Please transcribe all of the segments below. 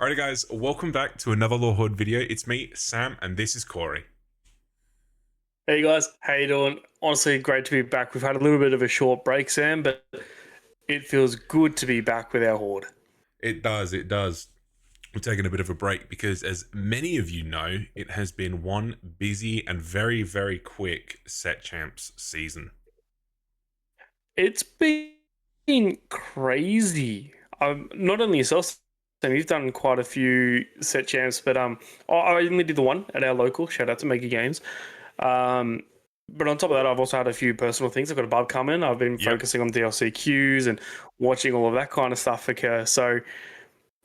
Alrighty guys, welcome back to another Law Horde video. It's me, Sam, and this is Corey. Hey guys, how you doing? Honestly, great to be back. We've had a little bit of a short break, Sam, but it feels good to be back with our horde. It does. We're taking a bit of a break because, as many of you know, it has been one busy and very, very quick Set Champs season. It's been crazy. Not only yourself, Sam, you've done quite a few set champs, but I only did the one at our local. Shout out to Mega Games. But on top of that, I've also had a few personal things. I've got a bub coming. I've been focusing on DLC queues and watching all of that kind of stuff occur. So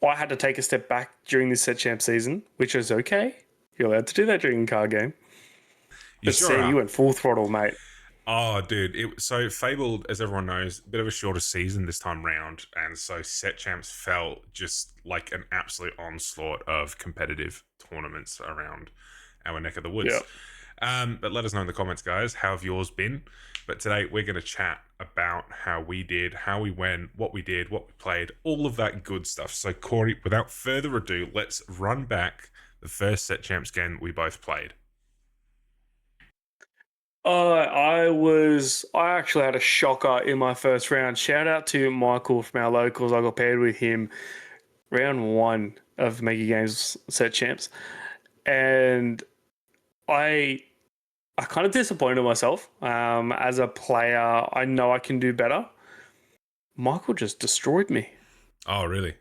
I had to take a step back during this set champ season, which is okay. You're allowed to do that during a card game. But sure Sam, you went full throttle, mate. Oh, dude. So Fabled, as everyone knows, a bit of a shorter season this time round. And so Set Champs felt just like an absolute onslaught of competitive tournaments around our neck of the woods. But let us know in the comments, guys, how have yours been? But today we're going to chat about how we did, how we went, what we did, what we played, all of that good stuff. So Corey, without further ado, let's run back the first Set Champs game we both played. I actually had a shocker in my first round. Shout out to Michael from our locals. I got paired with him round one of Mega Games Set Champs. And I kind of disappointed myself. As a player, I know I can do better. Michael just destroyed me. Oh, really?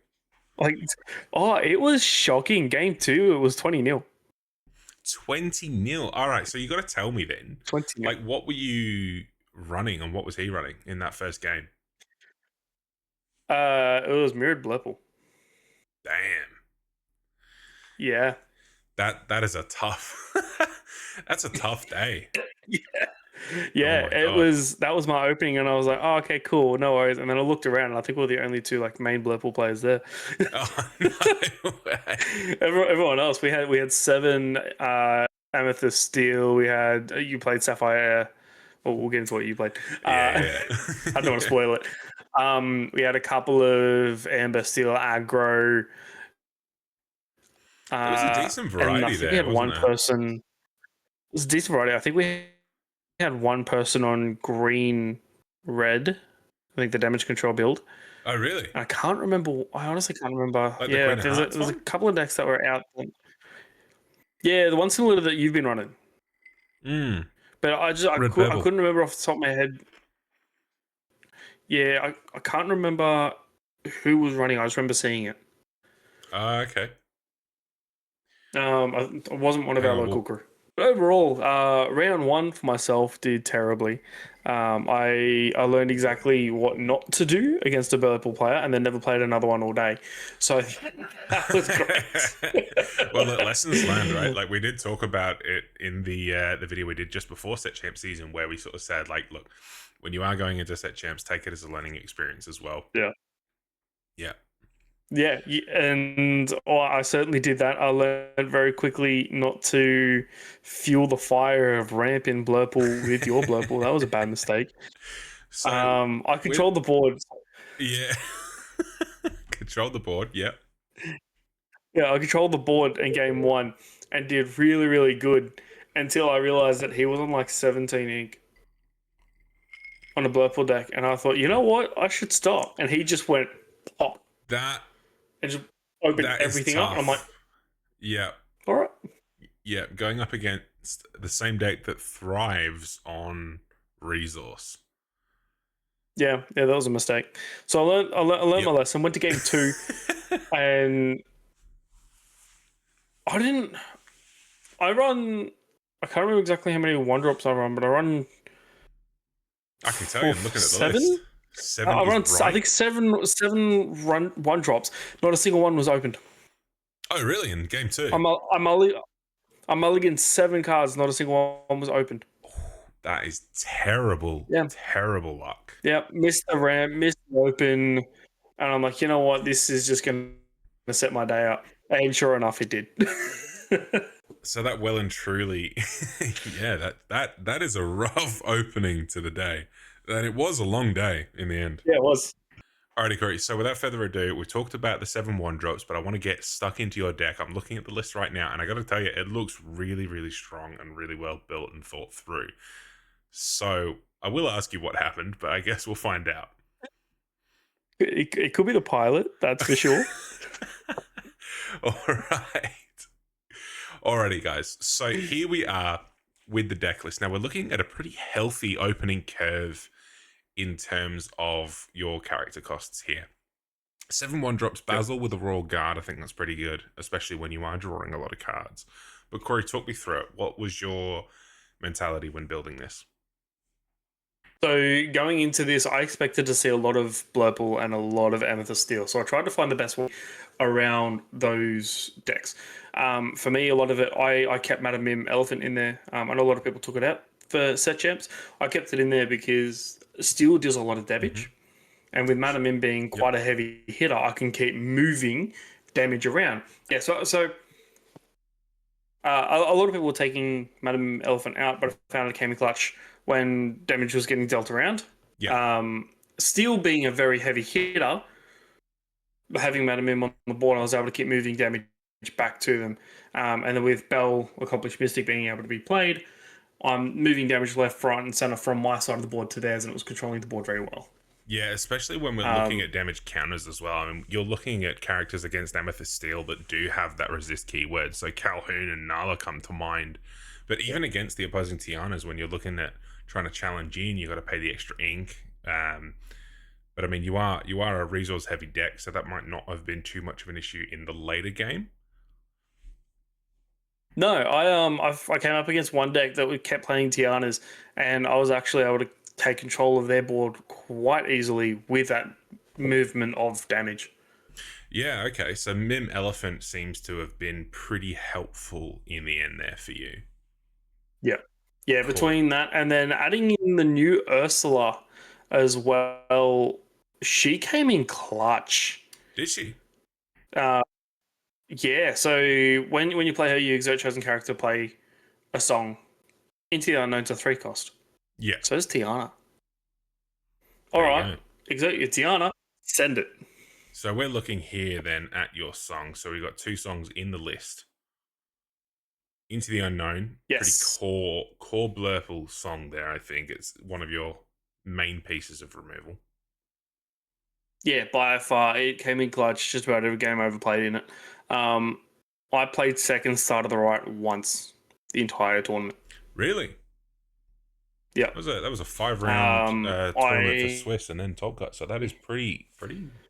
It was shocking. Game two, it was 20-0. 20-0. All right, so you got to tell me then. 20-0. Like, what were you running and what was he running in that first game? It was Mirrored Blepple. Damn. Yeah. That is a tough. That's a tough day. Yeah, Oh that was my opening, and I was like, oh, okay, cool, no worries. And then I looked around, and I think we're the only two like main Blepple players there. Oh, no way. Everyone else, we had 7 Amethyst Steel. We had you played Sapphire. Well, we'll get into what you played. Yeah. I don't want to spoil it. We had a couple of Amber Steel aggro. It was a decent variety and I think there. we had wasn't one it? person. It was a decent variety. I think we had one person on green red. I think the damage control build. Oh, really? I can't remember. I honestly can't remember. Like the Yeah, Queen of there's Hearts a one? couple of decks that were out. Yeah, the one similar that you've been running. But I couldn't remember off the top of my head. Yeah, I can't remember who was running. I just remember seeing it. Okay. I wasn't one of our local crew. But overall, round one for myself did terribly. I learned exactly what not to do against a Blepple player, and then never played another one all day. So that was great. Well, lessons learned, right? Like we did talk about it in the video we did just before Set Champ season, where we sort of said, like, look, when you are going into Set Champs, take it as a learning experience as well. Yeah. Yeah, and I certainly did that. I learned very quickly not to fuel the fire of ramp in Blurple with your Blurple. That was a bad mistake. So I controlled the board. Yeah. Controlled the board, yep. Yeah, I controlled the board in game one and did really, really good until I realized that he was on like 17 ink on a Blurple deck. And I thought, you know what? I should stop. And he just went pop. And just opened everything up. And I'm like, yeah. All right. Yeah, going up against the same deck that thrives on resource. Yeah, that was a mistake. So I learned my lesson. Went to game 2, and I can't remember exactly how many 1-drops I run, but I run. I can tell you, I'm looking at the 7. list. 7. I run. Right. I think 7 1-drops. Not a single one was opened. Oh, really? In game 2? I mulliganed 7 cards. Not a single one was opened. That is terrible. Yeah. Terrible luck. Yeah, missed the ramp, missed the open, and I'm like, you know what? This is just going to set my day up. And sure enough, it did. So that well and truly, yeah, that is a rough opening to the day. And it was a long day in the end. Yeah, it was. Alrighty, great. So without further ado, we talked about the 7-1 drops, but I want to get stuck into your deck. I'm looking at the list right now, and I got to tell you, it looks really, really strong and really well built and thought through. So I will ask you what happened, but I guess we'll find out. It could be the pilot, that's for sure. All right. Alrighty, guys. So here we are with the deck list. Now we're looking at a pretty healthy opening curve in terms of your character costs here. 7-1 drops Basil with a Royal Guard. I think that's pretty good, especially when you are drawing a lot of cards. But Corey, talk me through it. What was your mentality when building this? So going into this, I expected to see a lot of Blurple and a lot of Amethyst Steel. So I tried to find the best way around those decks. For me, a lot of it, I kept Madam Mim Elephant in there. I know a lot of people took it out for set champs. I kept it in there because Steel deals a lot of damage. And with Madam Mim being quite a heavy hitter, I can keep moving damage around. Yeah, so a lot of people were taking Madam Elephant out, but I found it came in clutch when damage was getting dealt around. Yeah. Steel being a very heavy hitter, having Madam Mim on the board, I was able to keep moving damage back to them. And then with Bell, Accomplished Mystic being able to be played, I'm moving damage left, right, and center from my side of the board to theirs, and it was controlling the board very well. Yeah, especially when we're looking at damage counters as well. I mean, you're looking at characters against Amethyst Steel that do have that resist keyword. So Calhoun and Nala come to mind. But even against the opposing Tianas, when you're looking at trying to challenge in, you got to pay the extra ink. But I mean, you are a resource heavy deck, so that might not have been too much of an issue in the later game. No, I came up against one deck that we kept playing Tianas, and I was actually able to take control of their board quite easily with that movement of damage. Yeah, okay. So Mim Elephant seems to have been pretty helpful in the end there for you. Yeah. Yeah, cool. Between that and then adding in the new Ursula as well, she came in clutch. Did she? Yeah, so when you play her, you exert chosen character, play a song. Into the Unknown's a 3 cost. Yeah. So is Tiana. Alright, exert your Tiana, send it. So we're looking here then at your song. So we've got 2 songs in the list. Into the Unknown. Yes. Pretty core Blurple song there, I think. It's one of your main pieces of removal. Yeah, by far. It came in clutch just about every game I ever played in it. I played second Start of the Right once the entire tournament. Really? Yeah. That was a 5-round tournament for Swiss and then Tolkut. So that is pretty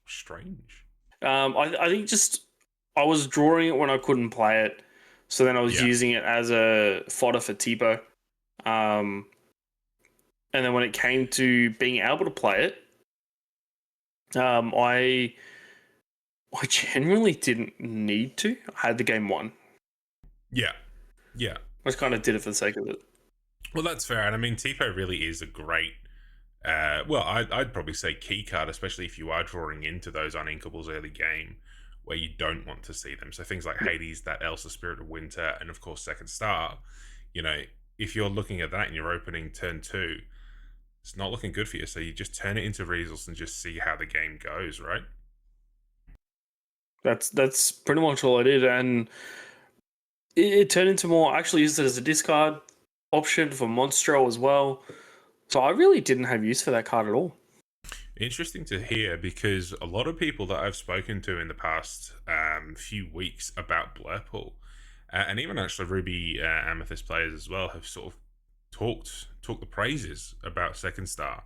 strange. I think just I was drawing it when I couldn't play it. So then I was using it as a fodder for Tipo. And then when it came to being able to play it, I generally didn't need to. I had the game won. Yeah. I just kind of did it for the sake of it. Well, that's fair. And I mean, Tipo really is a great, I'd probably say key card, especially if you are drawing into those uninkables early game where you don't want to see them. So things like Hades, that Elsa Spirit of Winter, and of course Second Star, if you're looking at that and you're opening turn 2, it's not looking good for you. So you just turn it into resource and just see how the game goes, right? That's pretty much all I did. And it turned into more, I actually used it as a discard option for Monstro as well. So I really didn't have use for that card at all. Interesting to hear, because a lot of people that I've spoken to in the past few weeks about Blurple, and even actually Ruby Amethyst players as well, have sort of talked the praises about Second Star.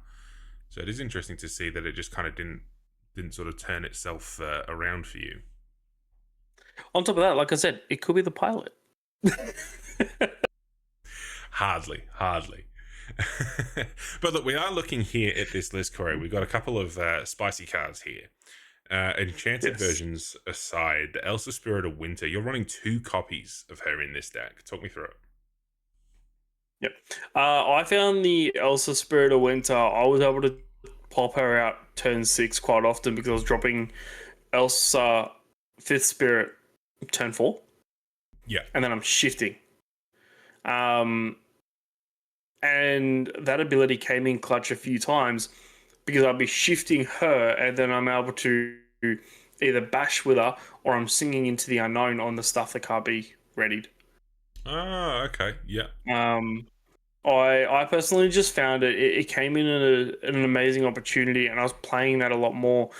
So it is interesting to see that it just kind of didn't sort of turn itself around for you. On top of that, like I said, it could be the pilot. Hardly. But look, we are looking here at this list, Corey. We've got a couple of spicy cards here. Enchanted versions aside, the Elsa Spirit of Winter, you're running 2 copies of her in this deck. Talk me through it. Yep. I found the Elsa Spirit of Winter, I was able to pop her out turn 6 quite often because I was dropping Elsa 5th Spirit turn 4. Yeah. And then I'm shifting. And that ability came in clutch a few times because I'll be shifting her, and then I'm able to either bash with her or I'm singing into the unknown on the stuff that can't be readied. Oh, okay. Yeah. Um, I personally just found it came in at an amazing opportunity, and I was playing that a lot more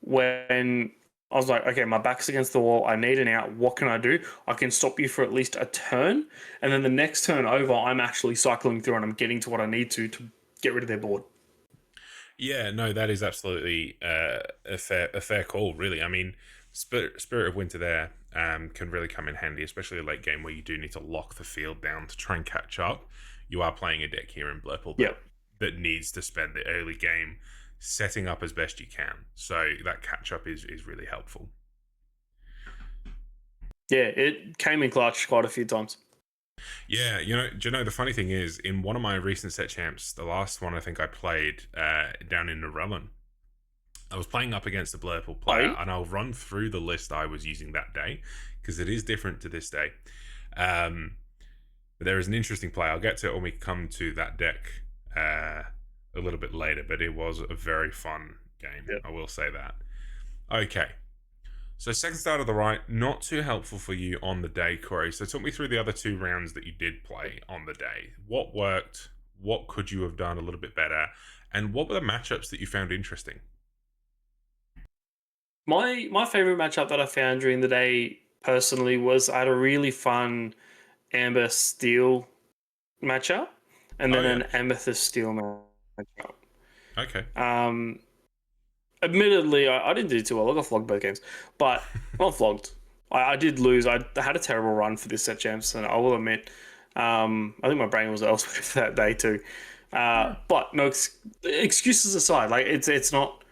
when I was like, okay, my back's against the wall. I need an out. What can I do? I can stop you for at least a turn, and then the next turn over, I'm actually cycling through and I'm getting to what I need to get rid of their board. Yeah, no, that is absolutely a fair call, really. I mean, Spirit of Winter there can really come in handy, especially a late game where you do need to lock the field down to try and catch up. You are playing a deck here in Blurple Yeah, that needs to spend the early game setting up as best you can. So that catch up is really helpful. yeah, it came in clutch quite a few times. Yeah, do you know the funny thing is, in one of my recent set champs, the last one I think I played down in Narellan, I was playing up against a Blurple player, Oh, and I'll run through the list I was using that day because it is different to this day. Um, but there is an interesting play. I'll get to it when we come to that deck a little bit later, but it was a very fun game. yeah. I will say that. Okay. So second start of the right, not too helpful for you on the day, Corey. So talk me through the other 2 rounds that you did play on the day. What worked? What could you have done a little bit better? And what were the matchups that you found interesting? My favorite matchup that I found during the day personally was I had a really fun Amber Steel matchup, and Oh then yeah. an Amethyst Steel matchup. Okay. Um, Admittedly, I didn't do too well. I got flogged both games, but not flogged. I did lose. I had a terrible run for this set champs, and I will admit, I think my brain was elsewhere for that day too. But no excuses aside, like it's not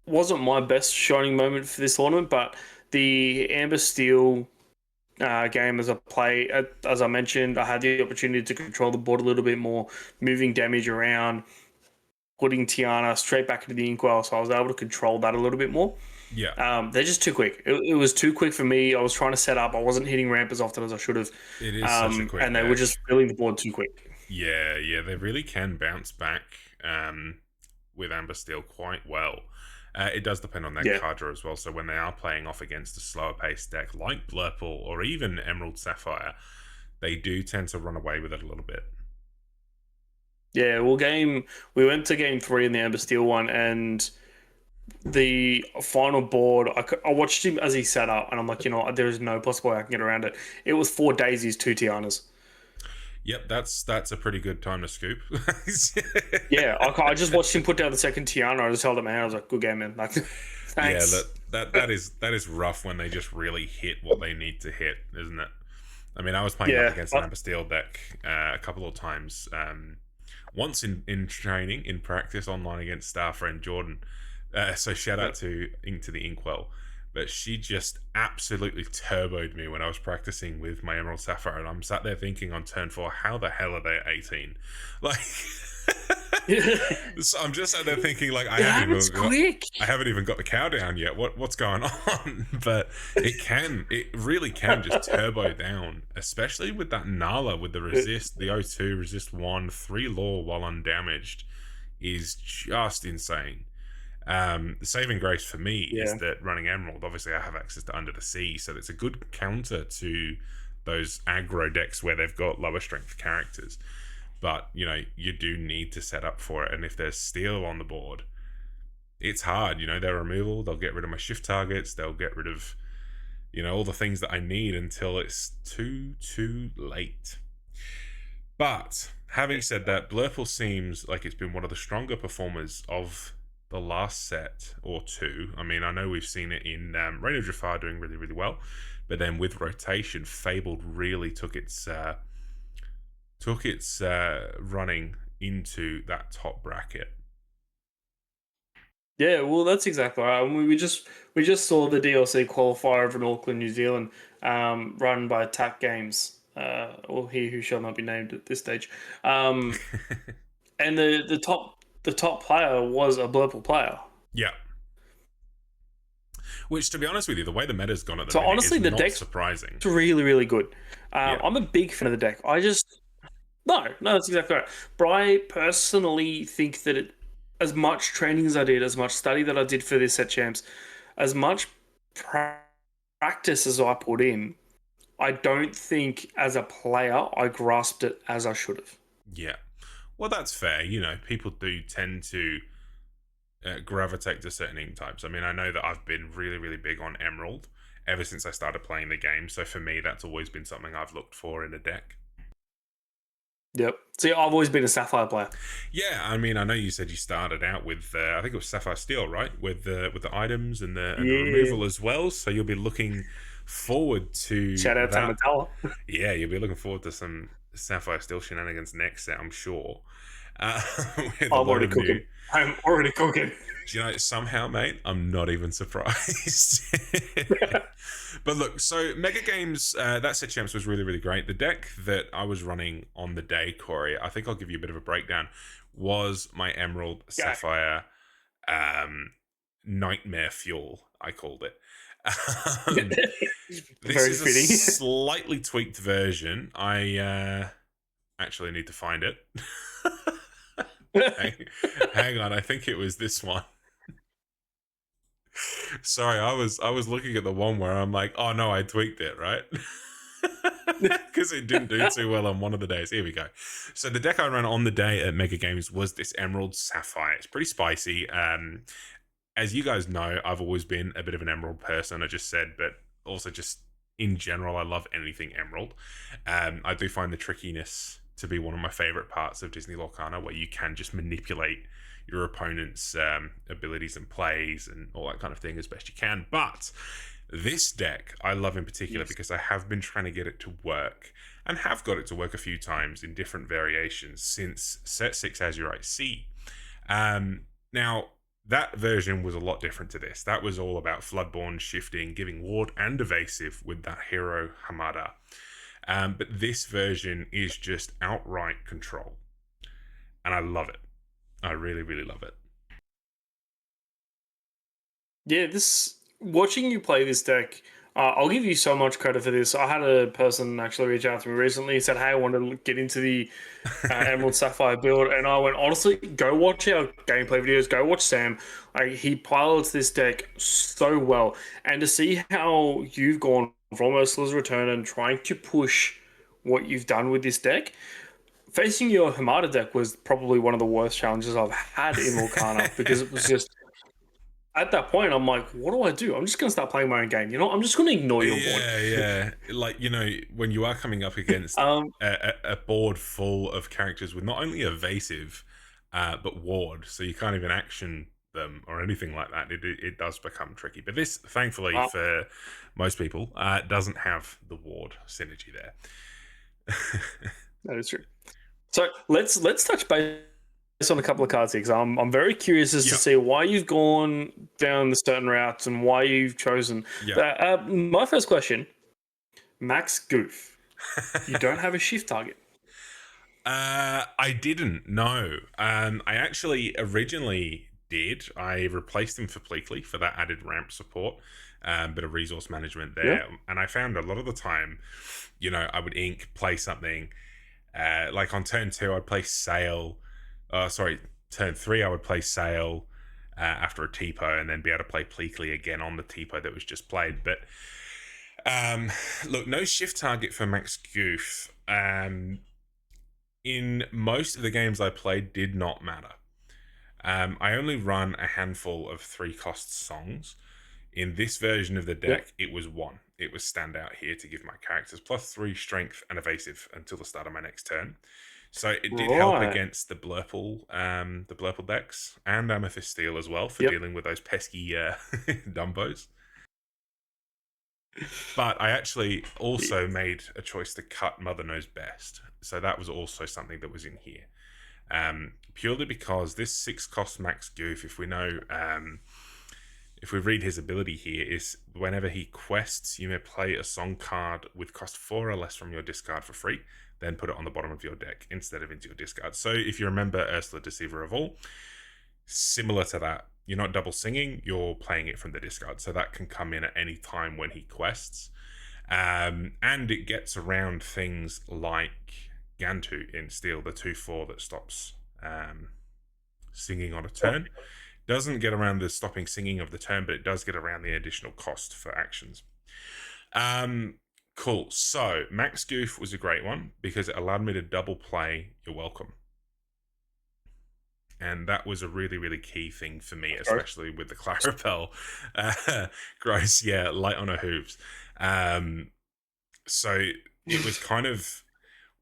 wasn't my best shining moment for this tournament, but the Amber Steel game as I mentioned, I had the opportunity to control the board a little bit more, moving damage around, putting Tiana straight back into the Inkwell, so I was able to control that a little bit more. Yeah. They're just too quick. It was too quick for me. I was trying to set up. I wasn't hitting ramp as often as I should have, It is such a quick and they were deck. just filling the board too quick. Yeah, yeah, they really can bounce back with Amber Steel quite well. It does depend on their Yeah, card draw as well. So when they are playing off against a slower paced deck like Blurple or even Emerald Sapphire, they do tend to run away with it a little bit. yeah. Well, we went to game 3 in the Amber Steel one, and the final board, I watched him as he sat up, and I'm like, you know, there is no possible way I can get around it. It was 4 daisies, 2 Tianas. Yep, that's a pretty good time to scoop. Yeah, I just watched him put down the second Tiana. I just held up my hand. I was like, "Good game, man." Like, Yeah, thanks. that is rough when they just really hit what they need to hit, isn't it? I mean, I was playing up Yeah, against an Amber Steel deck a couple of times. Once in training, in practice, online against star friend Jordan. So shout out to Ink to the Inkwell. But she just absolutely turboed me when I was practicing with my Emerald Sapphire, and I'm sat there thinking on turn 4, how the hell are they at 18? Like, so I'm just sat there thinking, like, that's quick. I haven't even got the cow down yet. What's going on? But it really can just turbo down, especially with that Nala with the resist, the O2, resist 1, 3 law while undamaged is just insane. The saving grace for me is Yeah, that running Emerald, obviously I have access to Under the Sea, so it's a good counter to those aggro decks where they've got lower strength characters. But, you do need to set up for it, and if there's steel on the board, it's hard. Their removal, they'll get rid of my shift targets, they'll get rid of, all the things that I need until it's too late. But having said that, Blurple seems like it's been one of the stronger performers of the last set or two. I mean, I know we've seen it in Reign of Jafar doing really, really well, but then with rotation, Fabled really took its running into that top bracket. yeah. Well, that's exactly right. We just saw the DLC qualifier of an Auckland, New Zealand, run by Attack Games, or he who shall not be named at this stage. Um, and the top player was a Blurple player. Yeah. Which, to be honest with you, the way the meta's gone at the So minute honestly, is the not deck's surprising. really, really good. Yeah. I'm a big fan of the deck. No, that's exactly right. But I personally think that as much training as I did, as much study that I did for this set champs, as much pra- practice as I put in, I don't think as a player I grasped it as I should have. Yeah. Well, that's fair. People do tend to gravitate to certain ink types. I mean, I know that I've been really, really big on Emerald ever since I started playing the game. So for me, that's always been something I've looked for in a deck. Yep. See, I've always been a Sapphire player. Yeah, I mean, I know you said you started out with, I think it was Sapphire Steel, right? With the items and the Yeah. removal as well. So you'll be looking forward to Shout out to that. Matala. Yeah, you'll be looking forward to some Sapphire Steel shenanigans next set, I'm sure. Uh, with a I'm lot already of new. cooking. I'm already cooking. Do you know, somehow, mate, I'm not even surprised. But look, so Mega Games, that set champs was really, really great. The deck that I was running on the day, Corey, I think I'll give you a bit of a breakdown, was my Emerald Yeah. Sapphire Nightmare Fuel, I called it. Um, this Very is a fitting. slightly tweaked version. I actually need to find it. hang, hang on, I think it was this one. Sorry, I was looking at the one where I'm like, oh no, I tweaked it, right? Because it didn't do too well on one of the days. Here we go. So the deck I ran on the day at Mega Games was this Emerald Sapphire. It's pretty spicy. As you guys know, I've always been a bit of an Emerald person. I just said, but also just in general, I love anything Emerald. I do find the trickiness to be one of my favorite parts of Disney Lorcana, where you can just manipulate your opponent's abilities and plays and all that kind of thing as best you can. But this deck I love in particular Yes. because I have been trying to get it to work and have got it to work a few times in different variations since set 6 Azurite Sea. Now, that version was a lot different to this. That was all about Floodborn shifting, giving ward and evasive with that hero Hamada. But this version is just outright control. And I love it. I really, really love it. Yeah, this watching you play this deck, I'll give you so much credit for this. I had a person actually reach out to me recently and said, "Hey, I want to get into the Emerald Sapphire build," and I went, "Honestly, go watch our gameplay videos. Go watch Sam. Like he pilots this deck so well, and to see how you've gone from Ursula's Return and trying to push what you've done with this deck." Facing your Hamada deck was probably one of the worst challenges I've had in Lorcana because it was just at that point, I'm like, what do I do? I'm just going to start playing my own game. I'm just going to ignore your board. Yeah. Like, when you are coming up against Um, a board full of characters with not only evasive, but ward, so you can't even action them or anything like that, it does become tricky. But this, thankfully uh, for most people, doesn't have the ward synergy there. that is true. So let's touch base on a couple of cards here because I'm very curious as to Yeah. see why you've gone down the certain routes and why you've chosen. Yeah. My first question, Max Goof. You don't have a shift target. I didn't know. I actually originally did. I replaced him for Pleakley for that added ramp support, bit of resource management there. Yeah. And I found a lot of the time, I would ink, play something. Like on turn 2, I'd play Sail. Sorry, turn 3, I would play Sail after a Tipo and then be able to play Pleakley again on the Tipo that was just played. But look, no shift target for Max Goof. In most of the games I played did not matter. I only run a handful of 3-cost songs. In this version of the deck, It was 1. It was standout here to give my characters +3 strength and evasive until the start of my next turn. So it did help Right. against the Blurple decks and Amethyst Steel as well for Yep. dealing with those pesky Dumbos. But I actually also made a choice to cut Mother Knows Best. So that was also something that was in here. Purely because this 6-cost Max Goof, if we know, if we read his ability here, is whenever he quests, you may play a song card with cost 4 or less from your discard for free, then put it on the bottom of your deck instead of into your discard. So if you remember Ursula Deceiver of All, similar to that, you're not double singing, you're playing it from the discard. So that can come in at any time when he quests. And it gets around things like Gantu in Steel, the 2/4 that stops singing on a turn. Doesn't get around the stopping singing of the turn, but it does get around the additional cost for actions. Cool. So Max Goof was a great one because it allowed me to double play You're Welcome. And that was a really, really key thing for me, especially with the Clarabelle. Gross, yeah, light on her hooves. So it was kind of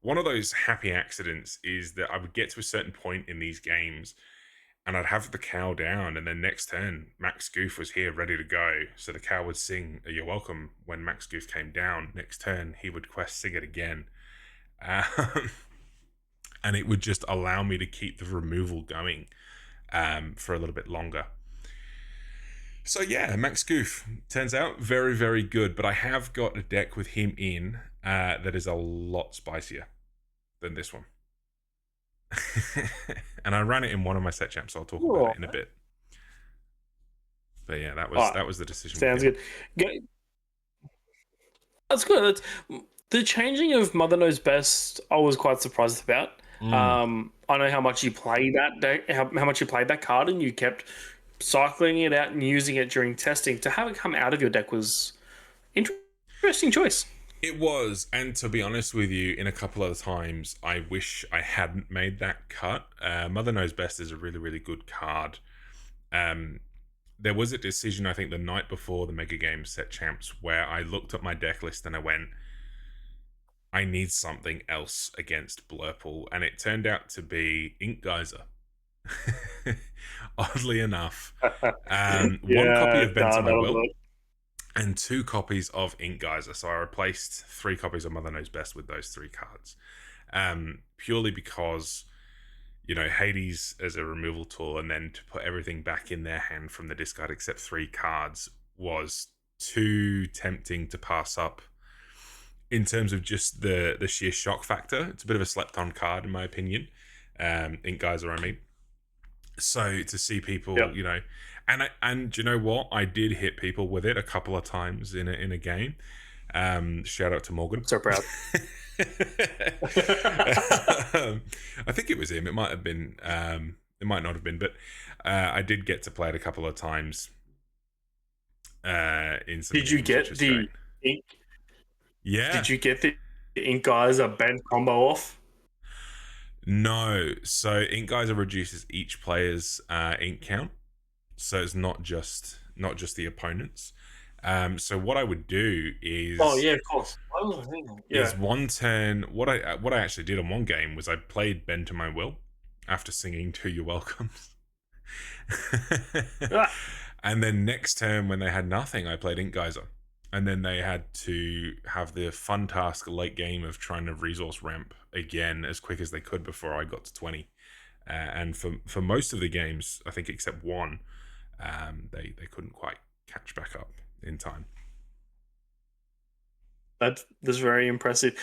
one of those happy accidents is that I would get to a certain point in these games and I'd have the cow down, and then next turn, Max Goof was here ready to go. So the cow would sing You're Welcome when Max Goof came down. Next turn, he would quest sing it again. And it would just allow me to keep the removal going for a little bit longer. So yeah, Max Goof turns out very, very good, but I have got a deck with him in that is a lot spicier than this one. And I ran it in one of my set champs, so I'll talk about it in a bit. But yeah, that was the decision. Sounds good. That's good. The changing of Mother Knows Best, I was quite surprised about. I know how much you played that deck, how much you played that card, and you kept cycling it out and using it during testing. To have it come out of your deck was interesting choice. It was, and to be honest with you, in a couple of times, I wish I hadn't made that cut. Mother Knows Best is a really, really good card. There was a decision, I think, the night before the Mega Games Set Champs, where I looked at my deck list and I went, I need something else against Blurple, and it turned out to be Ink Geyser. Oddly enough, one copy of Bend to My Will and 2 copies of Ink Geyser. So I replaced 3 copies of Mother Knows Best with those 3 cards, purely because, you know, Hades as a removal tool, and then to put everything back in their hand from the discard except 3 cards was too tempting to pass up. In terms of just the sheer shock factor, it's a bit of a slept-on card in my opinion. Ink Geyser, I mean. So to see people, you know, and do you know what? I did hit people with it a couple of times in a game. Shout out to Morgan. So proud. I think it was him. It might have been. It might not have been, but I did get to play it a couple of times. In some did you get the ink? Yeah. Did you get the Ink Geyser bend combo off? No. So Ink Geyser reduces each player's ink count, so it's not just the opponents. So what I would do is, oh yeah, of course, is one turn. What I actually did on one game was I played Bend to My Will after singing To Your Welcomes. And then next turn when they had nothing, I played Ink Geyser. And then they had to have the fun task late game of trying to resource ramp again as quick as they could before I got to 20. And for most of the games, I think except one, they couldn't quite catch back up in time. That's very impressive.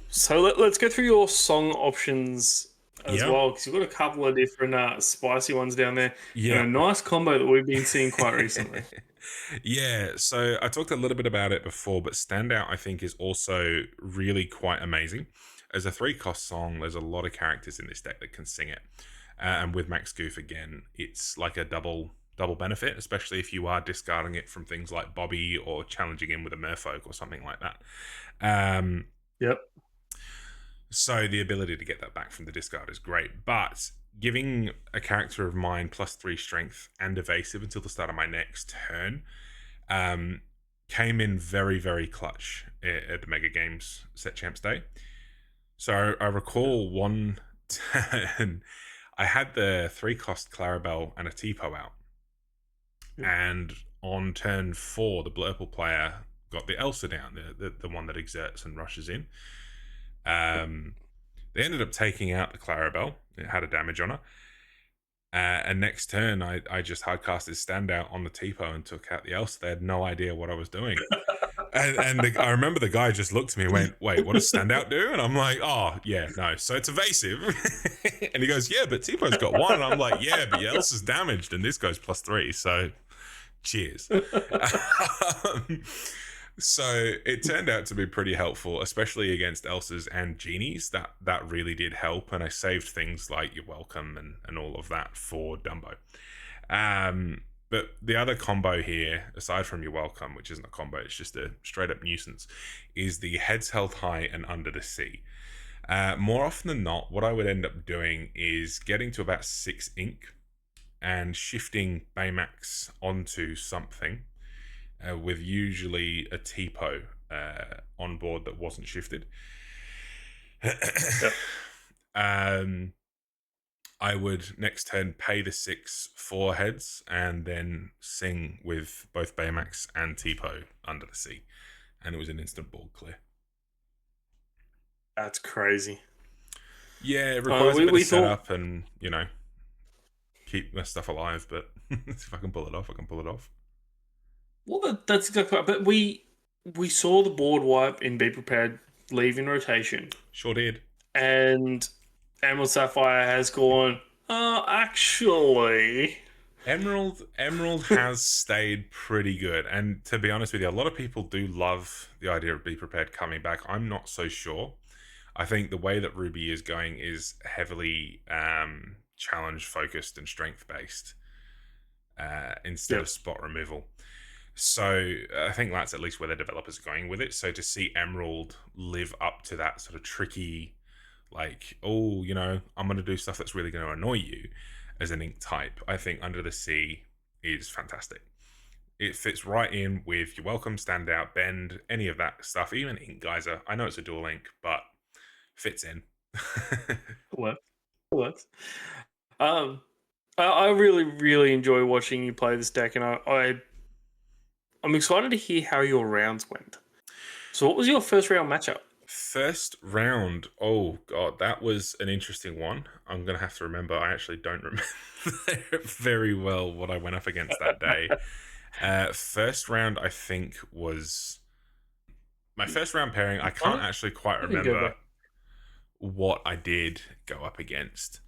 So let's go through your song options as well, because you've got a couple of different spicy ones down there. Yeah, and a nice combo that we've been seeing quite recently. Yeah, so I talked a little bit about it before, but Standout I think is also really quite amazing. As a 3-cost song, there's a lot of characters in this deck that can sing it, and with Max Goof again, it's like a double benefit, especially if you are discarding it from things like Bobby or challenging him with a Merfolk or something like that. Yep. So the ability to get that back from the discard is great, but giving a character of mine +3 strength and evasive until the start of my next turn came in very, very clutch at the Mega Games Set Champs Day. So I recall one turn, I had the 3-cost Clarabelle and a Tipo out. And on turn 4, the Blurple player got the Elsa down, the one that exerts and rushes in. They ended up taking out the Clarabelle. It had a damage on her. And next turn, I just hardcasted Standout on the Tipo and took out the Elsa. They had no idea what I was doing. I remember the guy just looked at me and went, wait, what does Standout do? And I'm like, oh, yeah, no. So it's evasive. And he goes, yeah, but Tipo's got 1. And I'm like, yeah, but Elsa's damaged and this goes +3. So cheers. So it turned out to be pretty helpful, especially against Elsa's and Genies. That really did help, and I saved things like You're Welcome and all of that for Dumbo. But the other combo here, aside from You're Welcome, which isn't a combo, it's just a straight up nuisance, is the Heads Held High and Under the Sea. More often than not, what I would end up doing is getting to about 6 ink and shifting Baymax onto something with usually a Tipo on board that wasn't shifted. Yep. I would next turn pay the 6 for heads and then sing with both Baymax and Tipo Under the Sea. And it was an instant board clear. That's crazy. Yeah, it requires a bit we of thought- setup and, keep my stuff alive, but if I can pull it off, I can pull it off. Well, that's exactly right. But we saw the board wipe in Be Prepared leave in rotation, Sure did. and Emerald Sapphire has gone. Actually, Emerald has stayed pretty good, and to be honest with you, a lot of people do love the idea of Be Prepared coming back. I'm not so sure. I think the way that Ruby is going is heavily challenge focused and strength based instead of spot removal. So I think that's at least where the developers are going with it. So to see Emerald live up to that sort of tricky, like, oh, I'm going to do stuff that's really going to annoy you as an ink type, I think Under the Sea is fantastic. It fits right in with You're Welcome, Stand Out, Bend, any of that stuff, even Ink Geyser. I know it's a dual ink, but fits in. What? I really, really enjoy watching you play this deck, and I'm excited to hear how your rounds went. So, what was your first round matchup? First round, oh god, that was an interesting one. I'm gonna have to remember. I actually don't remember very well what I went up against that day. First round, I think, was my first round pairing. I can't actually quite remember what I did go up against,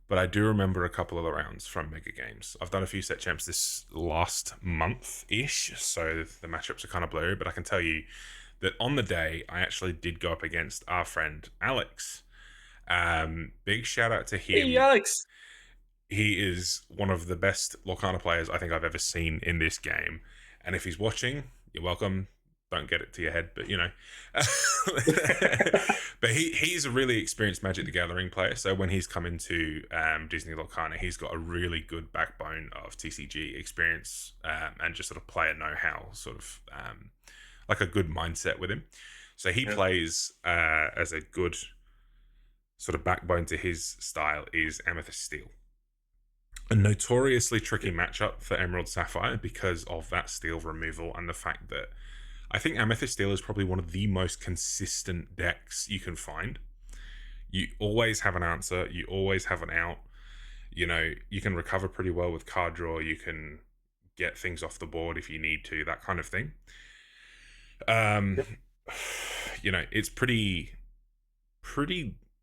but I do remember a couple of the rounds from Mega Games. I've done a few set champs this last month-ish, so the matchups are kind of blurry, but I can tell you that on the day, I actually did go up against our friend Alex. Big shout out to him. Hey, Alex. He is one of the best Lorcana players I think I've ever seen in this game. And if he's watching, you're welcome. Don't get it to your head, but but he's a really experienced Magic the Gathering player. So when he's come into Disney Lorcana, he's got a really good backbone of TCG experience and just sort of player know-how, sort of like a good mindset with him. So he plays as a good sort of backbone to his style is Amethyst Steel. A notoriously tricky matchup for Emerald Sapphire because of that steel removal and the fact that I think Amethyst Steel is probably one of the most consistent decks you can find. You always have an answer. You always have an out. You can recover pretty well with card draw. You can get things off the board if you need to, that kind of thing. It's pretty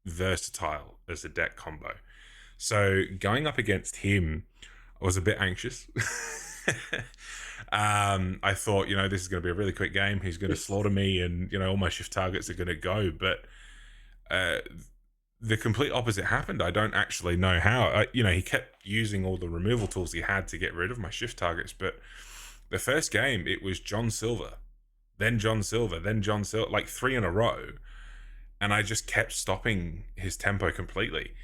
versatile as a deck combo. So going up against him, I was a bit anxious. I thought, this is going to be a really quick game. He's going to slaughter me, and all my shift targets are going to go. But the complete opposite happened. I don't actually know how. He kept using all the removal tools he had to get rid of my shift targets. But the first game, it was John Silver, then John Silver, then John Silver, like 3 in a row, and I just kept stopping his tempo completely.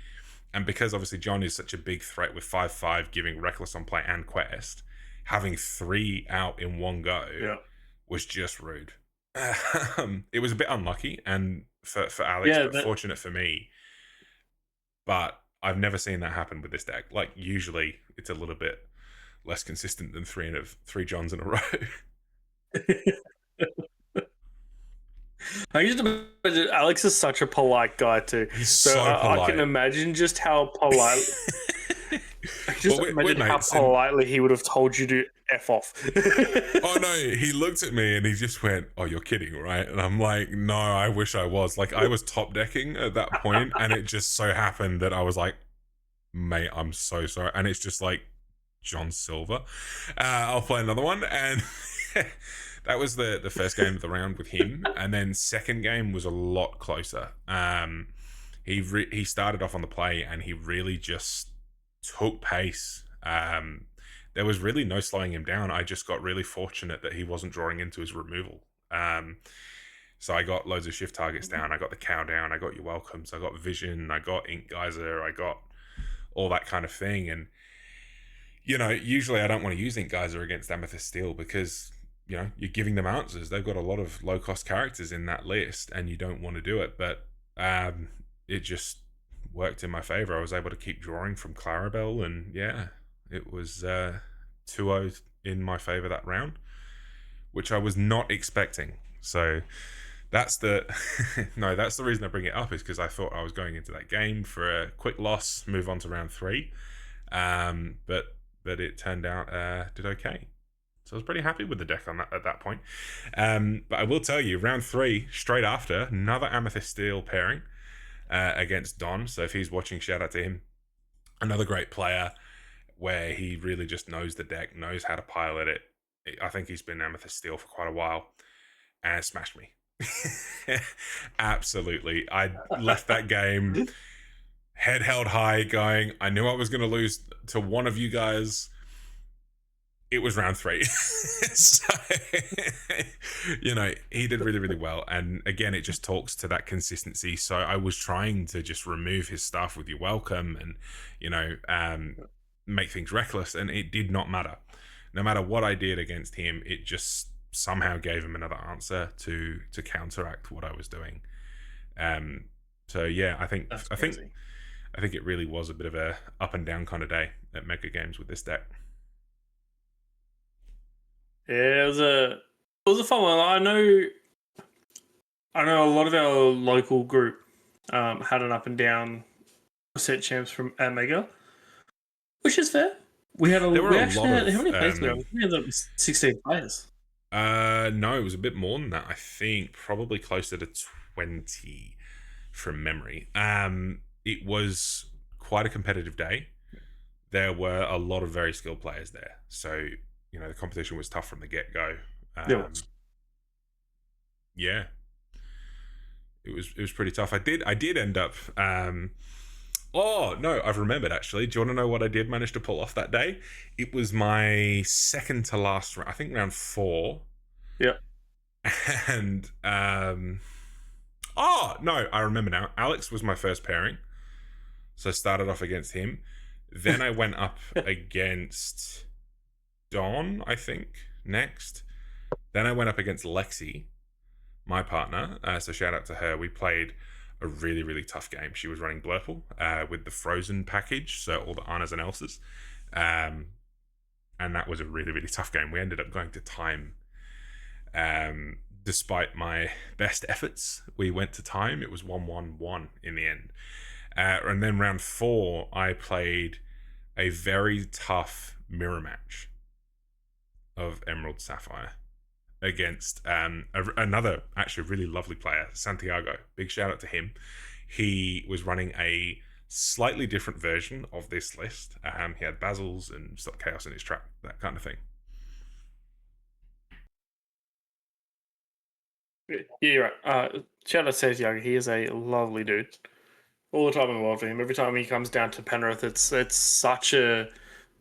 And because obviously John is such a big threat with 5/5 giving Reckless on play and Quest, having 3 out in one go was just rude. It was a bit unlucky, and for Alex, but fortunate for me. But I've never seen that happen with this deck. Like, usually it's a little bit less consistent than 3 Johns in a row. I just imagine Alex is such a polite guy too. He's so polite. I can imagine just how polite. Imagine how politely he would have told you to F off. Oh no, he looked at me and he just went, "Oh, you're kidding, right?" And I'm like, "No, I wish I was." Like, I was top decking at that point, and it just so happened that I was like, "Mate, I'm so sorry." And it's just like, John Silver. I'll play another one, and that was the first game of the round with him, and then second game was a lot closer. He started off on the play, and he really just took pace. There was really no slowing him down. I just got really fortunate that he wasn't drawing into his removal. So I got loads of shift targets down. I got the cow down. I got your welcomes. I got vision. I got ink geyser. I got all that kind of thing. And usually I don't want to use ink geyser against Amethyst Steel because you're giving them answers. They've got a lot of low cost characters in that list, and you don't want to do it. But it just worked in my favor. I was able to keep drawing from Clarabelle, and yeah, it was 2-0 in my favor that round, which I was not expecting. So that's the that's the reason I bring it up, is because I thought I was going into that game for a quick loss, move on to round 3, but it turned out did okay. So I was pretty happy with the deck on that at that point. But I will tell you, round 3 straight after, another Amethyst Steel pairing against Don. So if he's watching, shout out to him. Another great player where he really just knows the deck, knows how to pilot it. I think he's been Amethyst Steel for quite a while, and smashed me. Absolutely. I left that game head held high going, I knew I was going to lose to one of you guys. It was round 3. So, he did really, really well. And again, it just talks to that consistency. So I was trying to just remove his stuff with your welcome and, make things reckless. And it did not matter. No matter what I did against him, it just somehow gave him another answer to counteract what I was doing. So yeah, I think it really was a bit of a up and down kind of day at Mega Games with this deck. Yeah, it was a fun one. I know a lot of our local group had an up and down set champs from Mega, which is fair. We had how many players we had? We had 16 players. No, it was a bit more than that. I think probably closer to 20 from memory. It was quite a competitive day. There were a lot of very skilled players there, so the competition was tough from the get-go. Yeah, it was pretty tough. I did end up. Oh no, I've remembered actually. Do you want to know what I did manage to pull off that day? It was my second to last round. I think round 4. Yeah. And oh no, I remember now. Alex was my first pairing, so I started off against him. Then I went up against Dawn, I think, next. Then I went up against Lexi, my partner. So shout out to her. We played a really, really tough game. She was running Blurple with the Frozen package, so all the Annas and Elses. And that was a really, really tough game. We ended up going to time. Despite my best efforts, we went to time. It was 1-1-1 in the end. And then round 4, I played a very tough mirror match of Emerald Sapphire against another actually really lovely player, Santiago. Big shout out to him. He was running a slightly different version of this list. He had Basils and Stop Chaos in his trap, that kind of thing. Yeah, you're right. Shout out to Santiago. He is a lovely dude. All the time in the world for him. Every time he comes down to Penrith, it's such a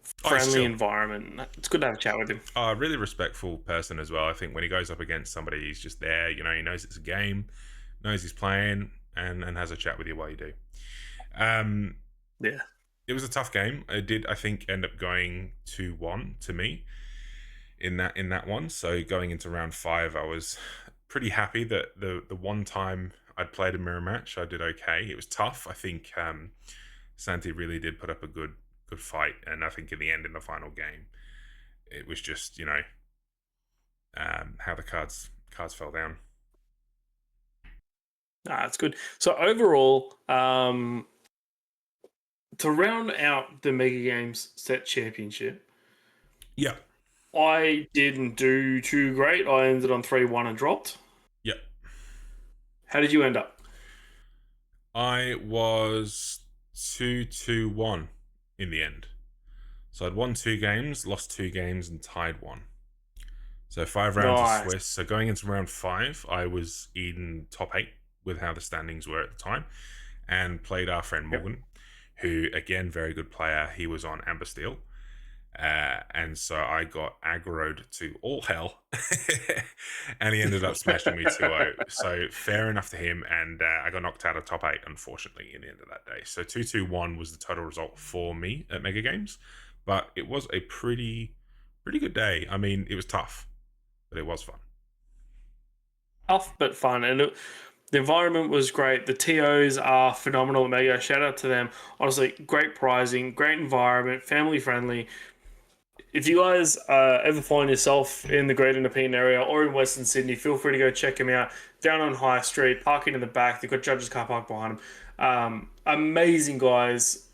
friendly environment. It's good to have a chat with him. A really respectful person as well. I think when he goes up against somebody, he's just there. He knows it's a game, knows he's playing, and has a chat with you while you do. Yeah. It was a tough game. It did, I think, end up going 2-1 to me in that one. So going into round 5, I was pretty happy that the one time I'd played a mirror match, I did okay. It was tough. I think Santi really did put up a good fight, and I think in the end, in the final game, it was just how the cards fell down. That's good. So overall, to round out the Mega Games Set Championship, yeah, I didn't do too great. I ended on 3-1 and dropped. Yeah. How did you end up? I was 2-2-1 in the end. So I'd won 2 games, lost 2 games, and tied 1. So 5 rounds of Nice. Swiss. So going into round 5, I was in top 8 with how the standings were at the time, and played our friend Yep. Morgan, who again very good player. He was on Amber Steel. And so I got aggroed to all hell, and he ended up smashing me 2-0. So fair enough to him, and I got knocked out of top 8, unfortunately, in the end of that day. So 2-2-1 was the total result for me at Mega Games, but it was a pretty good day. I mean, it was tough, but it was fun. Tough but fun, and the environment was great. The TOs are phenomenal at Mega. Shout out to them. Honestly, great pricing, great environment, family friendly. If you guys ever find yourself in the Greater Nepean area or in Western Sydney, feel free to go check them out down on High Street, parking in the back. They've got Judges Car Park behind them. Amazing guys.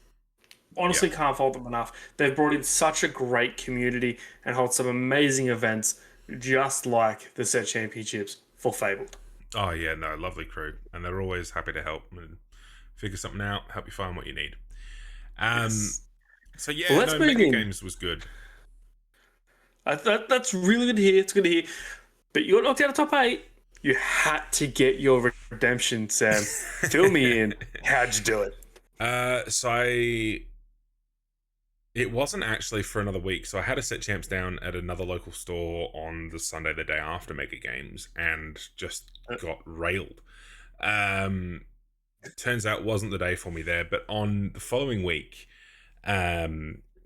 Honestly, can't fault them enough. They've brought in such a great community and hold some amazing events, just like the Set Championships for Fabled. Oh yeah, no, lovely crew, and they're always happy to help and figure something out, help you find what you need. Yes. So yeah, Well, let's no, move Mega in. Games was good. That's really good to hear. It's good to hear. But you got knocked out of top 8. You had to get your redemption, Sam. Fill me in. How'd you do it? So it wasn't actually for another week. So I had a set champs down at another local store on the Sunday, the day after Mega Games, and just got railed. Turns out it wasn't the day for me there, but on the following week, I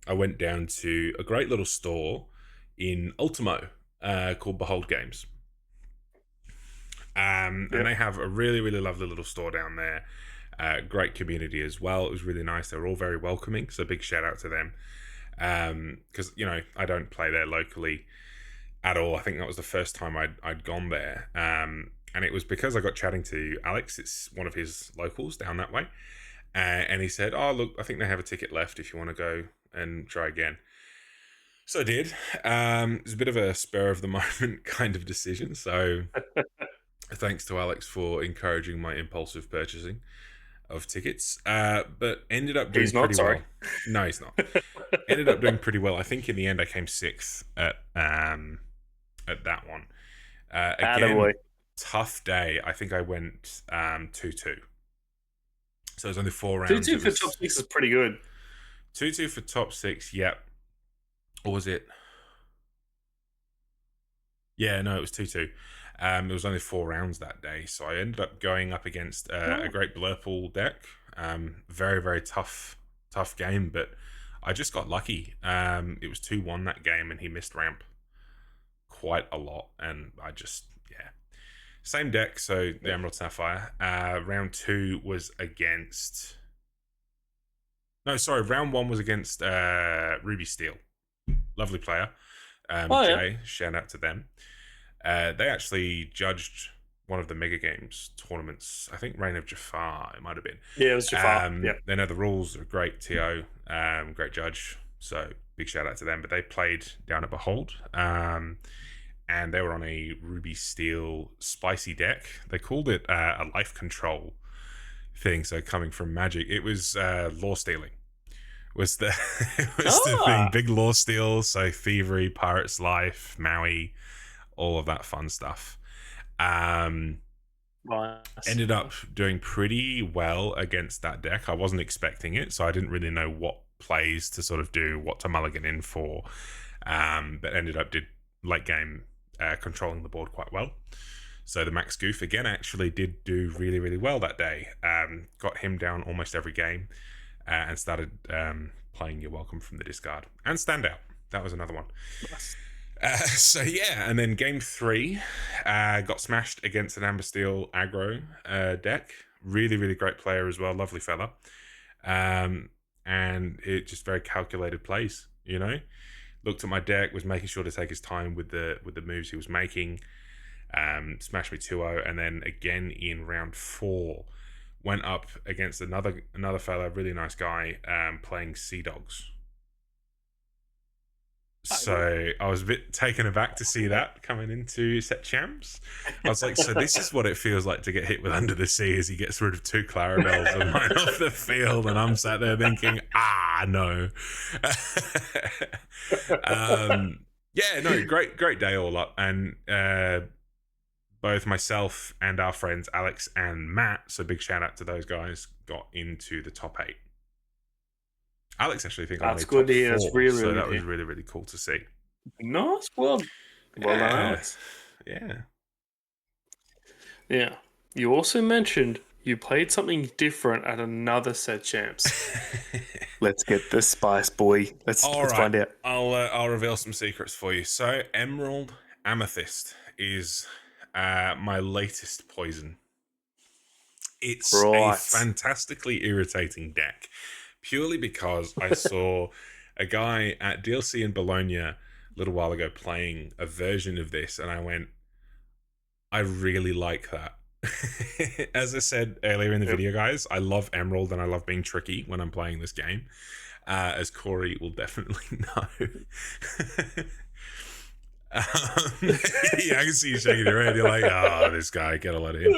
went down to a great little store in Ultimo called Behold Games. And they have a really, really lovely little store down there. Great community as well. It was really nice. They were all very welcoming, so big shout out to them. Because I don't play there locally at all. I think that was the first time I'd gone there. And it was because I got chatting to Alex. It's one of his locals down that way. And he said, "Oh, look, I think they have a ticket left if you want to go and try again." So I did. It was a bit of a spur of the moment kind of decision. So thanks to Alex for encouraging my impulsive purchasing of tickets. But ended up doing pretty well. No, he's not. Ended up doing pretty well. I think in the end I came 6th at that one. Again, tough day. I think I went 2-2. So it was only 4 rounds. 2-2 for top 6 is pretty good. 2-2 for top 6, yep. Or was it? Yeah, no, it was 2-2. It was only 4 rounds that day, so I ended up going up against a great Blurple deck. Very, very tough game, but I just got lucky. It was 2-1 that game, and he missed ramp quite a lot, and I just, same deck, so the Emerald Sapphire. Round 2 was against... No, sorry, round 1 was against Ruby Steel. Lovely player. Jay, shout out to them. They actually judged one of the Mega Games tournaments. I think Reign of Jafar, it might have been. Yeah, it was Jafar. They know the rules. They're a great TO, great judge. So big shout out to them. But they played down at Behold. And they were on a Ruby Steel spicy deck. They called it a life control thing. So coming from Magic, it was law stealing. Was the the thing. Big law steal, so Thievery, Pirate's Life, Maui, all of that fun stuff. Ended up doing pretty well against that deck. I wasn't expecting it, so I didn't really know what plays to sort of do, what to mulligan in for. But ended up did late game controlling the board quite well. So the Max Goof again actually did do really, really well that day. Got him down almost every game. And started playing You're Welcome from the discard. And Standout. That was another one. And then game 3 got smashed against an Amber Steel aggro deck. Really, really great player as well. Lovely fella. And it just very calculated plays, Looked at my deck, was making sure to take his time with the moves he was making. Smashed me 2-0. And then again in round 4... went up against another fella, really nice guy, playing Sea Dogs. So I was a bit taken aback to see that coming into set champs. I was like, so this is what it feels like to get hit with Under the Sea as he gets rid of 2 Clarabelles and mine off the field, and I'm sat there thinking, no. Yeah, no, great day all up, and both myself and our friends Alex and Matt, so big shout out to those guys, got into the top 8. Alex actually think I That's made good top to hear. That's 4, really, so really good that to was hear. really really cool to see. Nice. Well done, Yeah, Alex. yeah. Yeah. You also mentioned you played something different at another set champs. Let's get the spice, boy. All Let's right, find out. I'll reveal some secrets for you. So, Emerald Amethyst is my latest poison. It's a Right. fantastically irritating deck, purely because I saw a guy at DLC in Bologna a little while ago playing a version of this, and I went, I really like that. As I said earlier in the Yep. video, guys, I love Emerald and I love being tricky when I'm playing this game, as Corey will definitely know. Yeah, I can see you shaking your head. You're like, oh, this guy, get a load of him.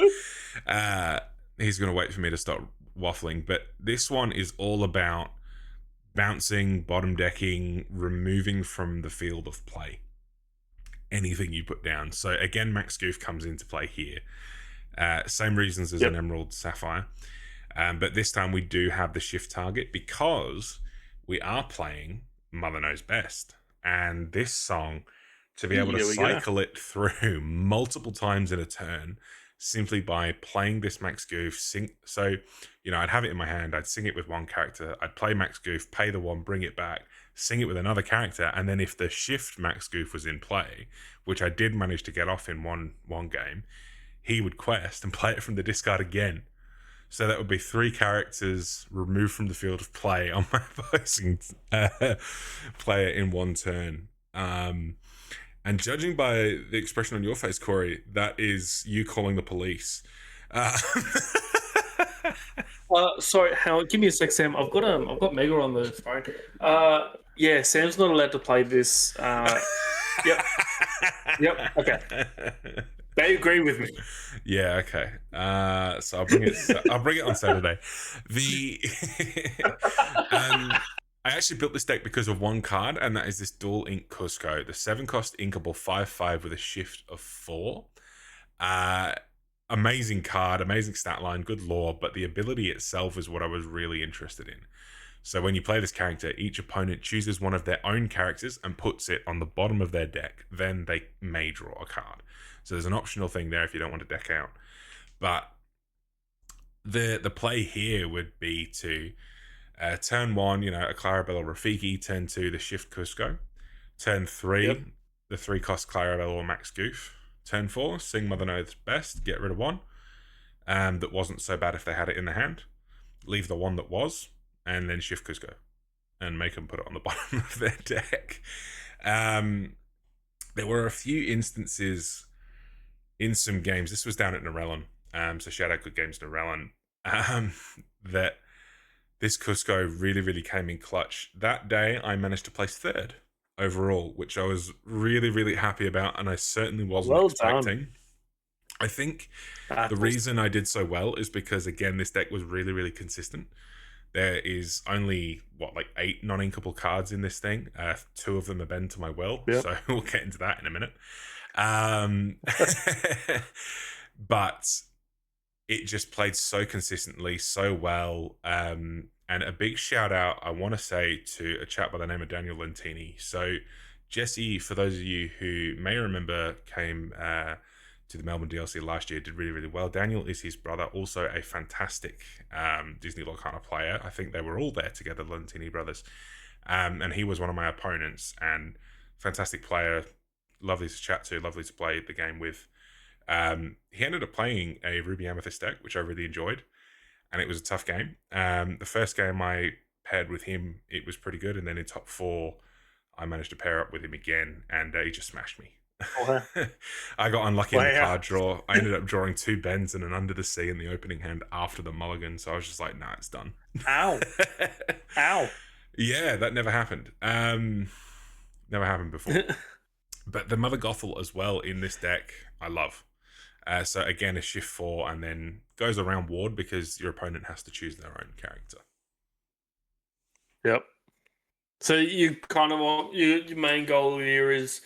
Uh, he's going to wait for me to stop waffling. But this one is all about bouncing, bottom decking, removing from the field of play anything you put down. So again, Max Goof comes into play here. Same reasons as an Yep. Emerald Sapphire. But this time we do have the shift target because we are playing Mother Knows Best. And this song, to be able to Here we go. cycle it through multiple times in a turn simply by playing this Max Goof, so, I'd have it in my hand, I'd sing it with one character, I'd play Max Goof, pay the one, bring it back, sing it with another character, and then if the shift Max Goof was in play, which I did manage to get off in one game, he would quest and play it from the discard again. So that would be 3 characters removed from the field of play on my opposing player in one turn. And judging by the expression on your face, Corey, that is you calling the police. Uh, Sorry, Howard. Give me a sec, Sam. I've got Mega on the phone. Yeah, Sam's not allowed to play this. Yep. Yep. Okay. They agree with me. Yeah. Okay. So I'll bring it. I'll bring it on Saturday. The I actually built this deck because of one card, and that is this Dual Ink Cusco, the 7-cost inkable 5/5 with a shift of 4. Uh, Amazing card, amazing stat line, good lore, but the ability itself is what I was really interested in. So when you play this character, each opponent chooses one of their own characters and puts it on the bottom of their deck. Then they may draw a card. So there's an optional thing there if you don't want to deck out. But the play here would be to turn 1, a Clarabelle or Rafiki. Turn 2, the Shift Cusco. Turn 3, Yep. the 3-cost Clarabelle or Max Goof. Turn 4, Sing Mother Knows Best, get rid of 1. That wasn't so bad if they had it in the hand. Leave the 1 that was, and then Shift Cusco. And make them put it on the bottom of their deck. There were a few instances in some games. This was down at Narellan. So shout out Good Games Narellan. That this Cusco really, really came in clutch. That day, I managed to place 3rd overall, which I was really, really happy about, and I certainly wasn't Well done. expecting. I think That's the reason I did so well is because, again, this deck was really, really consistent. There is only, 8 non-inkable cards in this thing. 2 of them are bend to my will, Yep. so we'll get into that in a minute. But it just played so consistently, so well. And a big shout out, I want to say, to a chap by the name of Daniel Lentini. So, Jesse, for those of you who may remember, came to the Melbourne DLC last year, did really, really well. Daniel is his brother, also a fantastic Disney Lorcana player. I think they were all there together, the Lentini brothers. And he was one of my opponents, and fantastic player, lovely to chat to, lovely to play the game with. He ended up playing a Ruby Amethyst deck, which I really enjoyed, and it was a tough game. The first game I paired with him, it was pretty good, and then in top 4, I managed to pair up with him again, and he just smashed me. Wow. I got unlucky in the Wow. card draw. I ended up drawing 2 bends and an Under the Sea in the opening hand after the mulligan, so I was just like, nah, it's done. Ow. Ow. Yeah, that never happened. Never happened before. But the Mother Gothel as well in this deck, I love. So again, a shift 4 and then goes around ward because your opponent has to choose their own character. Yep. So you kind of want your main goal here is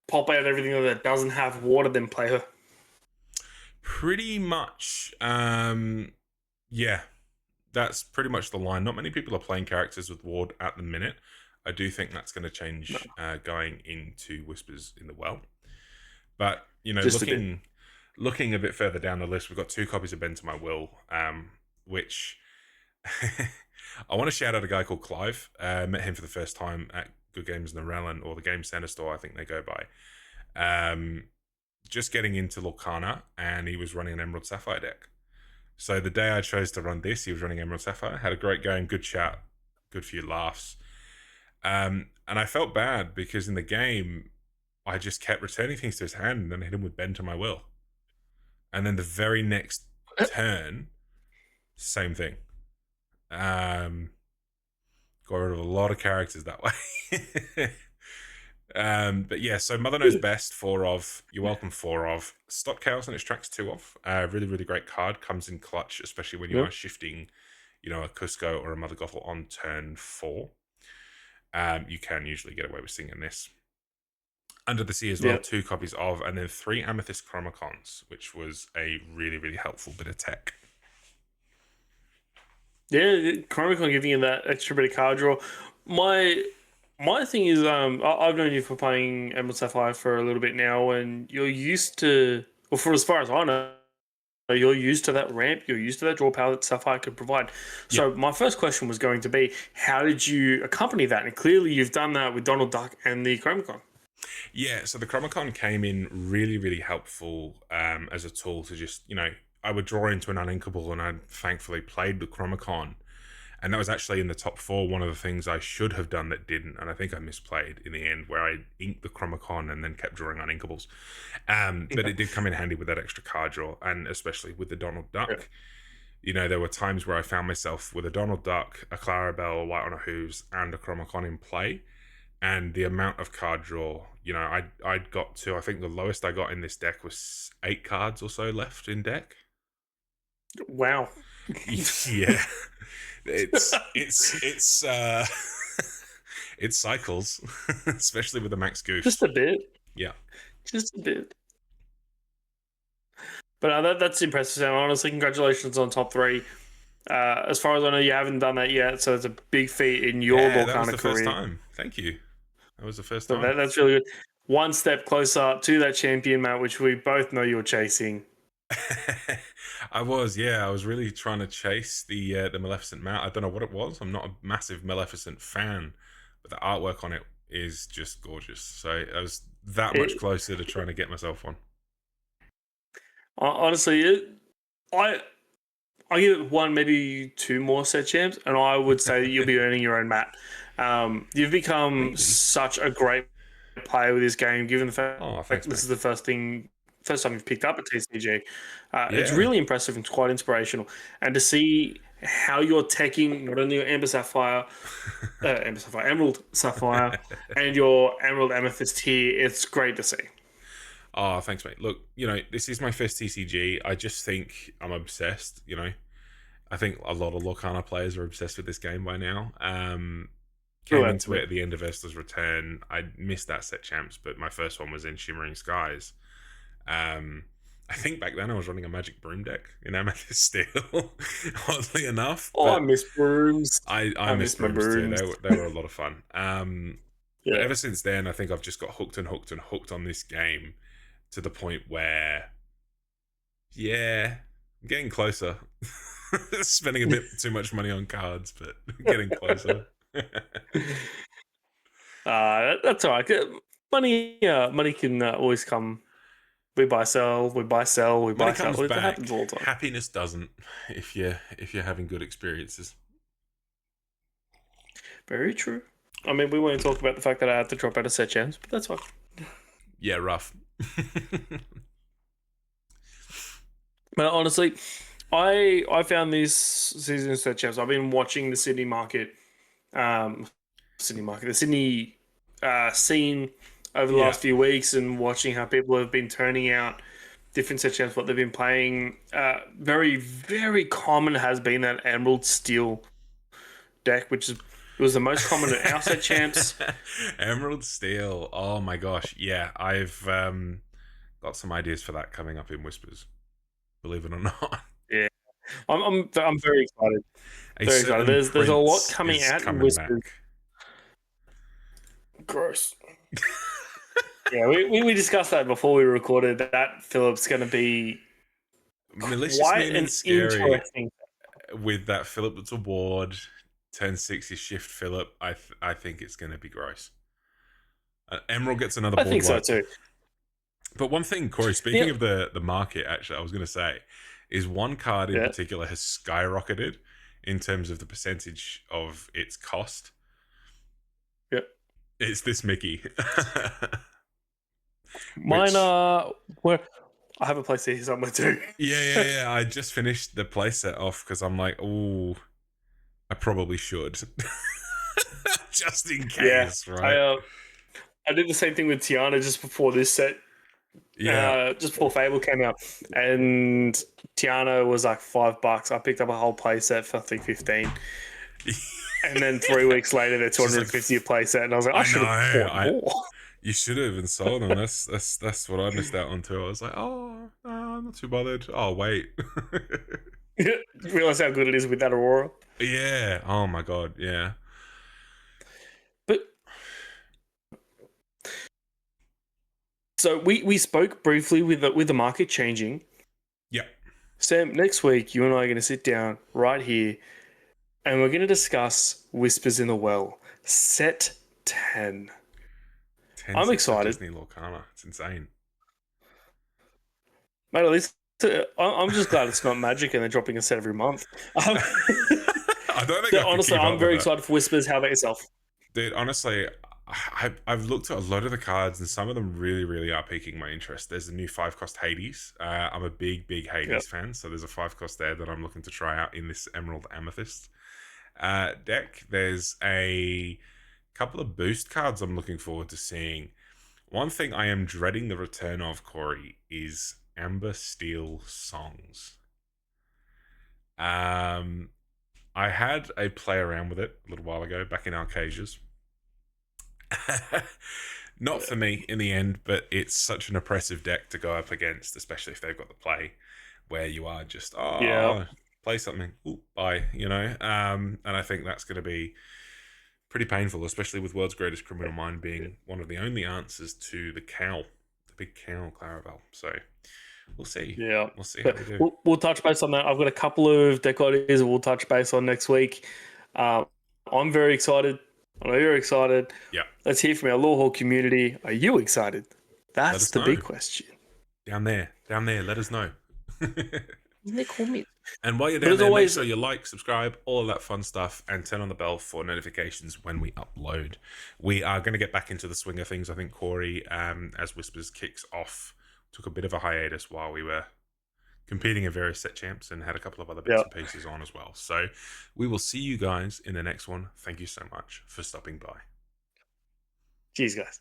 pop out everything that doesn't have water, then play her. Pretty much. Yeah, that's pretty much the line. Not many people are playing characters with Ward at the minute. I do think that's going to No, change going into Whispers in the Well. But just a bit. looking a bit further down the list, we've got 2 copies of Bend to My Will, which I want to shout out a guy called Clive. Met him for the first time at Good Games Narellan, or the Game Center store, I think they go by. Just getting into Lorcana, and he was running an Emerald Sapphire deck. So the day I chose to run this, he was running Emerald Sapphire. Had a great game, good chat, good few laughs. And I felt bad because in the game, I just kept returning things to his hand and then hit him with Bend to My Will. And then the very next turn, same thing. Got rid of a lot of characters that way. But yeah, so Mother Knows Best, 4 of. You're welcome, 4 of. Stop Chaos and Extracts 2 of. Really, really great card. Comes in clutch, especially when you are shifting, a Cusco or a Mother Gothel on turn 4. You can usually get away with singing this. Under the Sea as well, 2 copies of, and then 3 Amethyst Chromacons, which was a really, really helpful bit of tech. Yeah, Chromacon giving you that extra bit of card draw. My thing is, I've known you for playing Emerald Sapphire for a little bit now, and you're used to, well, for as far as I know, you're used to that ramp, you're used to that draw power that Sapphire could provide. So my first question was going to be, how did you accompany that? And clearly you've done that with Donald Duck and the Chromacon. Yeah, so the Chromacon came in really, really helpful as a tool to just, I would draw into an uninkable, and I thankfully played the Chromacon. And that was actually in the top 4, one of the things I should have done that didn't, and I think I misplayed in the end, where I inked the Chromacon and then kept drawing uninkables. But it did come in handy with that extra card draw, and especially with the Donald Duck. There were times where I found myself with a Donald Duck, a Clarabelle, a White on a Hooves, and a Chromacon in play. And the amount of card draw, I'd got to, I think the lowest I got in this deck was 8 cards or so left in deck. Wow. Yeah. It's it cycles, especially with the Max Goose. Just a bit. Yeah. Just a bit. But that's impressive, Sam. Honestly, congratulations on top 3. As far as I know, you haven't done that yet, so it's a big feat in your Lorcana career. That was the first time. Thank you. That was the first time. So that's really good. One step closer to that champion, Matt, which we both know you're chasing. I was really trying to chase the Maleficent Matt. I don't know what it was. I'm not a massive Maleficent fan, but the artwork on it is just gorgeous. So I was that much closer to trying to get myself one. Honestly, I give it 1, maybe 2 more set champs, and I would say you'll be earning your own Matt. You've become such a great player with this game, given the fact this is the first time you've picked up a TCG. It's really impressive and quite inspirational. And to see how you're taking not only your Emerald Sapphire, and your Emerald Amethyst here, it's great to see. Oh, thanks, mate. Look, this is my first TCG. I just think I'm obsessed, I think a lot of Lorcana players are obsessed with this game by now. Came into it at the end of Ursula's Return. I missed that set champs, but my first one was in Shimmering Skies. I think back then I was running a Magic Broom deck in Amethyst Steel, oddly enough. Oh, I miss brooms. I miss brooms too. They were a lot of fun. But ever since then, I think I've just got hooked on this game to the point where, I'm getting closer. Spending a bit too much money on cards, but getting closer. That's all right. Money can always come. We buy, sell. We buy, sell. We buy, sell. It happens all the time. Happiness doesn't. If you're having good experiences. Very true. I mean, we won't talk about the fact that I had to drop out of set champs, but that's fine. Yeah, rough. But honestly, I found this season set champs. I've been watching the Sydney market, the Sydney scene over the last few weeks, and watching how people have been turning out different set champs, what they've been playing. Very, very common has been that Emerald Steel deck, which is It was the most common at our set champs. Emerald Steel. Oh my gosh. Yeah, I've got some ideas for that coming up in Whispers. Believe it or not. Yeah, I'm very excited. A Very excited. certain There's a lot prince coming is out in coming Whispers. back. Gross. Yeah, we discussed that before we recorded. That Philip's going to be Malicious, quite mean, an and scary. interesting. With that Philip's award, turn 60 shift Philip, I think it's going to be gross. Emerald gets another board I think so wipe. too. But one thing, Corey, speaking of the market, actually, I was going to say, is one card in particular has skyrocketed in terms of the percentage of its cost. Yep. It's this Mickey. Mine are where I have a place here somewhere too. Yeah. I just finished the playset off because I'm like, oh, I probably should. Just in case, right? I did the same thing with Tiana just before this set. Yeah. Just before Fable came out. And Tiana was like $5. I picked up a whole playset for I think 15. And then 3 weeks later they're 250 a playset, and I was like, I should have bought more. You should have and sold them. That's what I missed out on too. I was like, oh, no, I'm not too bothered. Oh, wait. Realize how good it is with that Aurora. Yeah. Oh my god. Yeah. But so we spoke briefly with the market changing. Yeah. Sam, next week you and I are going to sit down right here, and we're going to discuss Whispers in the Well, set 10. I'm excited. Disney Lorcana. It's insane. Mate, at least I'm just glad it's not Magic and they're dropping a set every month. I don't think honestly, I'm very excited for Whispers. How about yourself? Dude, honestly, I've looked at a lot of the cards and some of them really, really are piquing my interest. There's a new 5-cost Hades. I'm a big Hades fan, so there's a 5-cost there that I'm looking to try out in this Emerald Amethyst deck. There's a couple of boost cards I'm looking forward to seeing. One thing I am dreading the return of, Corey, is Amber Steel Songs. I had a play around with it a little while ago, back in Arcasia's. Not for me in the end, but it's such an oppressive deck to go up against, especially if they've got the play where you are just, play something, bye, and I think that's going to be pretty painful, especially with World's Greatest Criminal Mind being one of the only answers to the big cow, Claravel. So we'll see. Yeah, we'll see how we do. We'll touch base on that. I've got a couple of deck ideas we'll touch base on next week. I'm very excited. I know you're excited. Yeah. Let's hear from our Lawhawk community. Are you excited? That's the big question. Down there, let us know. They call me. And while you're down there, make sure you like, subscribe, all of that fun stuff, and turn on the bell for notifications when we upload. We are going to get back into the swing of things, I think, Corey, as Whispers kicks off. Took a bit of a hiatus while we were competing in various set champs and had a couple of other bits and pieces on as well. So we will see you guys in the next one. Thank you so much for stopping by. Cheers, guys.